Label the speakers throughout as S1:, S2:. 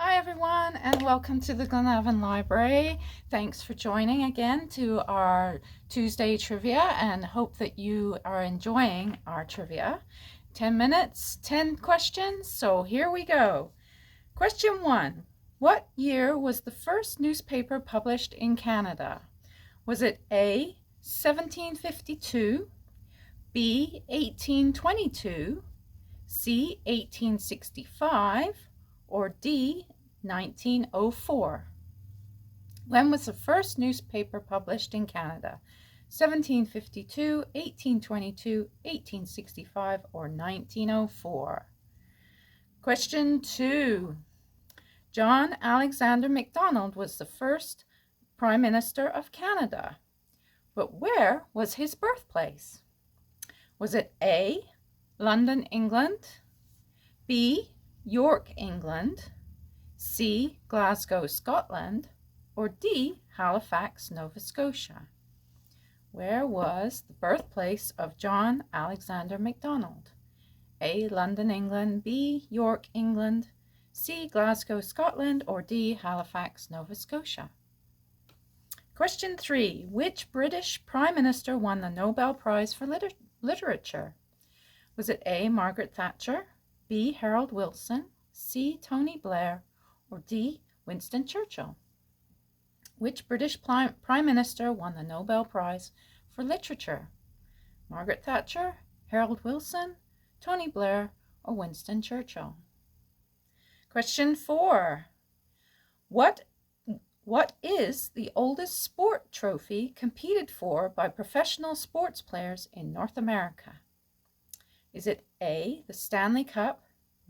S1: Hi everyone, and welcome to the Glenavon Library. Thanks for joining again to our Tuesday trivia, and hope that you are enjoying our trivia. 10 minutes, 10 questions, so here we go. Question 1. What year was the first newspaper published in Canada? Was it A, 1752, B, 1822, C, 1865, or D, 1904? When was the first newspaper published in Canada? 1752, 1822, 1865, or 1904? Question 2. John Alexander Macdonald was the first Prime Minister of Canada, but where was his birthplace? Was it A, London, England, B, York, England, C, Glasgow, Scotland, or D, Halifax, Nova Scotia? Where was the birthplace of John Alexander Macdonald? A, London, England, B, York, England, C, Glasgow, Scotland, or D, Halifax, Nova Scotia? Question 3. Which British Prime Minister won the Nobel Prize for Literature? Was it A, Margaret Thatcher, B, Harold Wilson, C, Tony Blair, or D, Winston Churchill? Which British Prime Minister won the Nobel Prize for Literature? Margaret Thatcher, Harold Wilson, Tony Blair, or Winston Churchill? Question 4. What is the oldest sport trophy competed for by professional sports players in North America? Is it A, the Stanley Cup,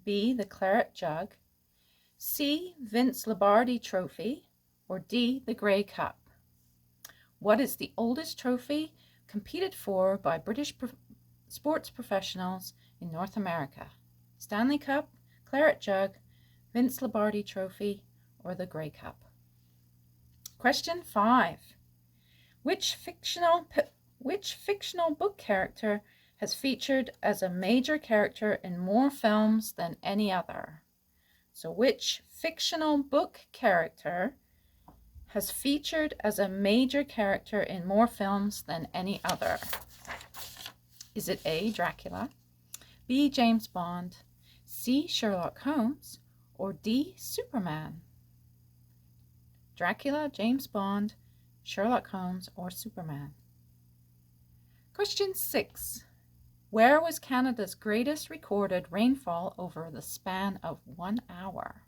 S1: B, the Claret Jug, C, Vince Lombardi Trophy, or D, the Grey Cup? What is the oldest trophy competed for by British sports professionals in North America? Stanley Cup, Claret Jug, Vince Lombardi Trophy, or the Grey Cup? Question 5. Which fictional book character has featured as a major character in more films than any other? So which fictional book character has featured as a major character in more films than any other? Is it A, Dracula, B, James Bond, C, Sherlock Holmes, or D, Superman? Dracula, James Bond, Sherlock Holmes, or Superman? Question 6. Where was Canada's greatest recorded rainfall over the span of 1 hour?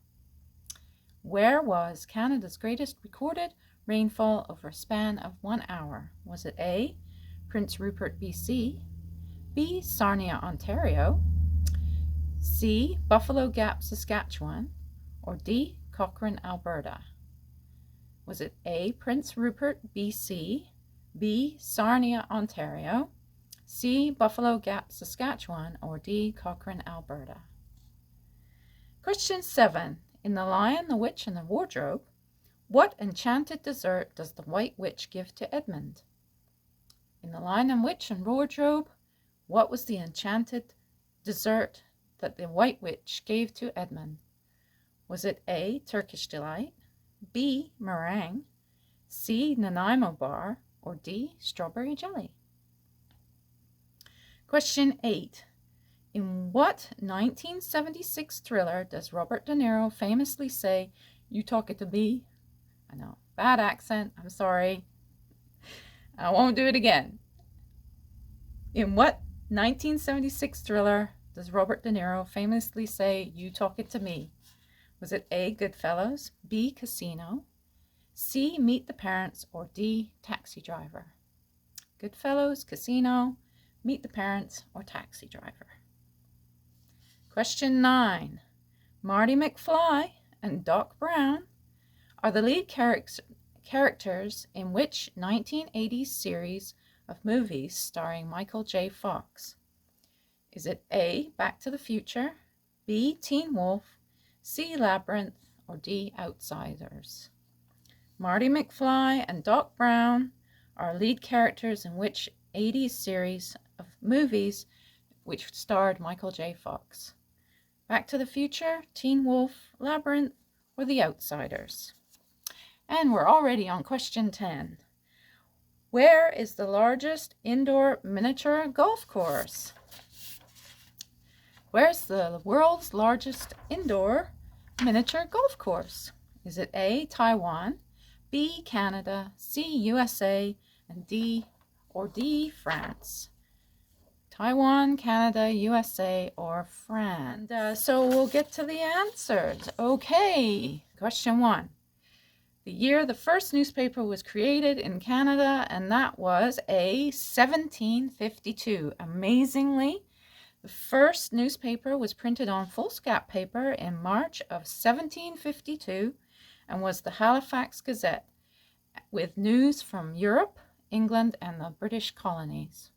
S1: Where was Canada's greatest recorded rainfall over a span of 1 hour? Was it A, Prince Rupert, BC, B, Sarnia, Ontario, C, Buffalo Gap, Saskatchewan, or D, Cochrane, Alberta? Was it A, Prince Rupert, BC, B, Sarnia, Ontario, C, Buffalo Gap, Saskatchewan, or D, Cochrane, Alberta? Question 7. In The Lion, the Witch, and the Wardrobe, what enchanted dessert does the White Witch give to Edmund? In The Lion and Witch and Wardrobe, what was the enchanted dessert that the White Witch gave to Edmund? Was it A, Turkish Delight, B, meringue, C, Nanaimo bar, or D, strawberry jelly? Question 8. In what 1976 thriller does Robert De Niro famously say, "You talking to me"? I know, bad accent, I'm sorry. I won't do it again. In what 1976 thriller does Robert De Niro famously say, "You talking to me"? Was it A, Goodfellas, B, Casino, C, Meet the Parents, or D, Taxi Driver? Goodfellas, Casino, Meet the Parents, or Taxi Driver? Question 9. Marty McFly and Doc Brown are the lead characters in which 1980s series of movies starring Michael J. Fox? Is it A, Back to the Future, B, Teen Wolf, C, Labyrinth, or D, Outsiders? Marty McFly and Doc Brown are lead characters in which 80s series of movies which starred Michael J. Fox? Back to the Future, Teen Wolf, Labyrinth, or the outsiders? And we're already on question 10. Where is the largest indoor miniature golf course? Where's the world's largest indoor miniature golf course? Is it A, Taiwan, B, Canada, C, USA, and D, France? Taiwan, Canada, USA, or France? So we'll get to the answers. Okay, question 1. The year the first newspaper was created in Canada, and that was A, 1752. Amazingly, the first newspaper was printed on foolscap paper in March of 1752 and was the Halifax Gazette, with news from Europe, England, and the British colonies.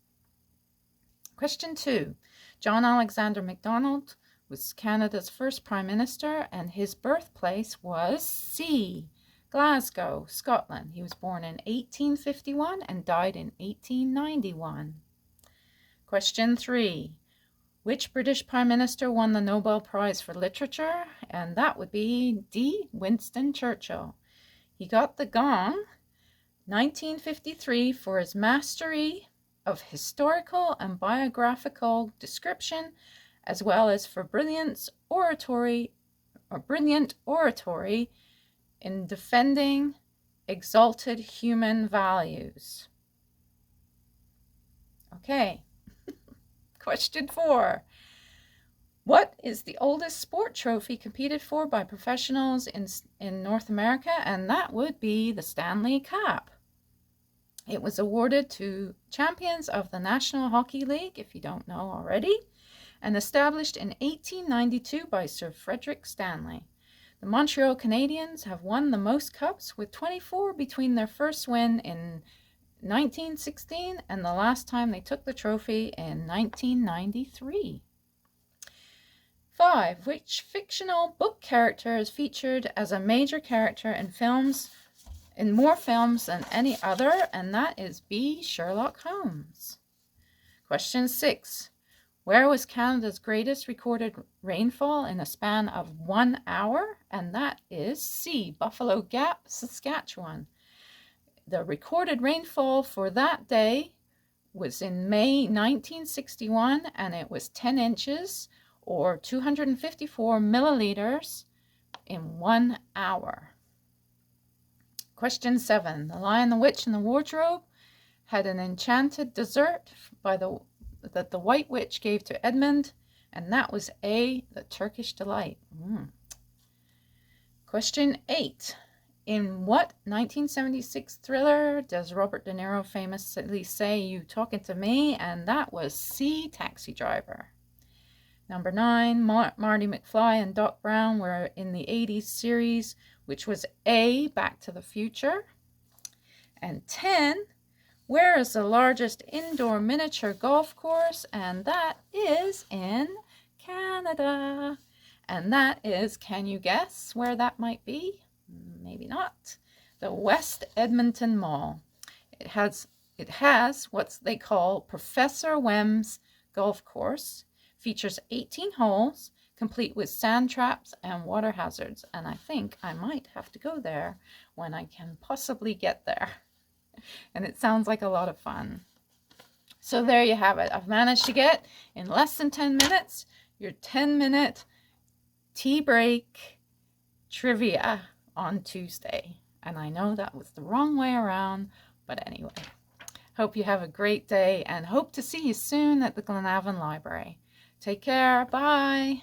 S1: Question 2. John Alexander Mcdonald was Canada's first Prime Minister, and his birthplace was C, Glasgow, Scotland. He was born in 1851 and died in 1891. Question 3. Which British Prime Minister won the Nobel Prize for Literature? And that would be D, Winston Churchill. He got the gong 1953 for his mastery of historical and biographical description, as well as for brilliant oratory in defending exalted human values. Okay. Question 4. What is the oldest sport trophy competed for by professionals in North America? And that would be the Stanley Cup. It was awarded to champions of the National Hockey League, if you don't know already, and established in 1892 by Sir Frederick Stanley. The Montreal Canadiens have won the most cups, with 24 between their first win in 1916 and the last time they took the trophy in 1993. 5. Which fictional book character is featured as a major character in more films than any other? And that is B, Sherlock Holmes. Question 6. Where was Canada's greatest recorded rainfall in a span of 1 hour? And that is C, Buffalo Gap, Saskatchewan. The recorded rainfall for that day was in May 1961, and it was 10 inches or 254 milliliters in 1 hour. Question 7. The Lion, the Witch, and the Wardrobe had an enchanted dessert that the White Witch gave to Edmund, and that was A, the Turkish Delight. Question 8. In what 1976 thriller does Robert De Niro famously say, "You talking to me"? And that was C, Taxi Driver. Number 9, Marty McFly and Doc Brown were in the 80s series, which was A, Back to the Future. And 10, where is the largest indoor miniature golf course? And that is in Canada. And that is, can you guess where that might be? Maybe not. The West Edmonton Mall. It has what they call Professor Wem's golf course. Features 18 holes, complete with sand traps and water hazards. And I think I might have to go there when I can possibly get there. And it sounds like a lot of fun. So there you have it. I've managed to get, in less than 10 minutes, your 10-minute tea break trivia on Tuesday. And I know that was the wrong way around, but anyway. Hope you have a great day and hope to see you soon at the Glenavon Library. Take care. Bye.